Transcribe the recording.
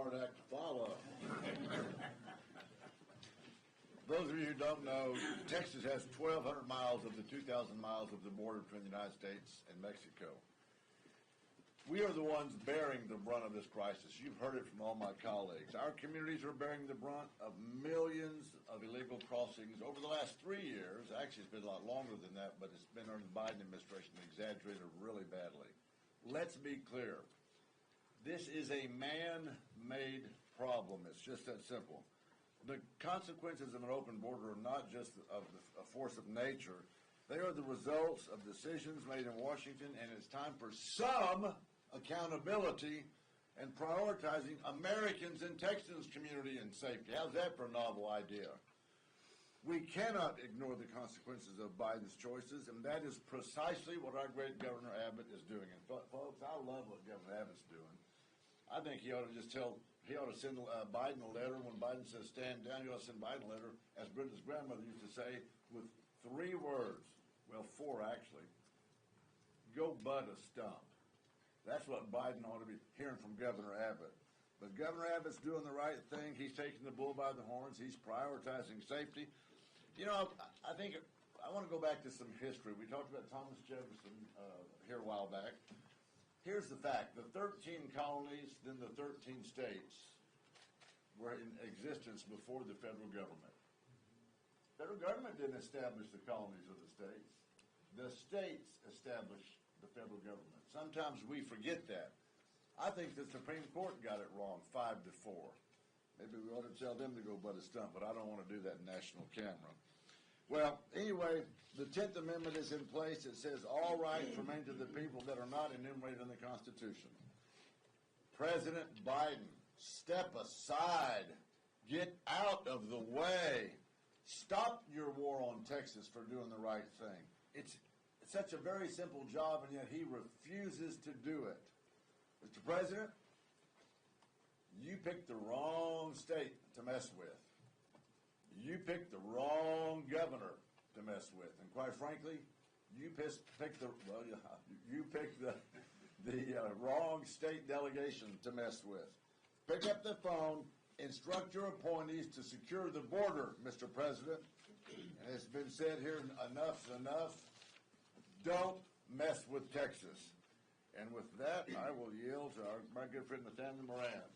hard act to follow. Those of you who don't know, Texas has 1,200 miles of the 2,000 miles of the border between the United States and Mexico. We are the ones bearing the brunt of this crisis. You've heard it from all my colleagues. Our communities are bearing the brunt of millions of illegal crossings over the last 3 years. Actually, it's been a lot longer than that, but it's been under the Biden administration exaggerated really badly. Let's be clear. This is a man-made problem. It's just that simple. The consequences of an open border are not just of a force of nature. They are the results of decisions made in Washington, and it's time for some accountability and prioritizing Americans and Texans' community and safety. How's that for a novel idea? We cannot ignore the consequences of Biden's choices, and that is precisely what our great Governor Abbott is doing. And folks, I love what Governor Abbott's doing. I think he ought to send Biden a letter. When Biden says stand down, he ought to send Biden a letter, as Brenda's grandmother used to say, with 3 words. Well, 4 actually. Go butt a stump. That's what Biden ought to be hearing from Governor Abbott. But Governor Abbott's doing the right thing. He's taking the bull by the horns. He's prioritizing safety. You know, I think I want to go back to some history. We talked about Thomas Jefferson here a while back. Here's the fact. The 13 colonies, then the 13 states were in existence before the federal government. The federal government didn't establish the colonies or the states. The states established the federal government. Sometimes we forget that. I think the Supreme Court got it wrong, 5-4. Maybe we ought to tell them to go butt a stump, but I don't want to do that in national camera. Well, anyway, the 10th Amendment is in place. It says all rights remain to the people that are not enumerated in the Constitution. President Biden, step aside. Get out of the way. Stop your war on Texas for doing the right thing. It's such a very simple job, and yet he refuses to do it. Mr. President, you picked the wrong state to mess with. You picked the wrong governor to mess with, and quite frankly, you picked the wrong state delegation to mess with. Pick up the phone, instruct your appointees to secure the border, Mr. President. And it's been said here, enough's enough. Don't mess with Texas. And with that, I will yield to my good friend Nathaniel Moran.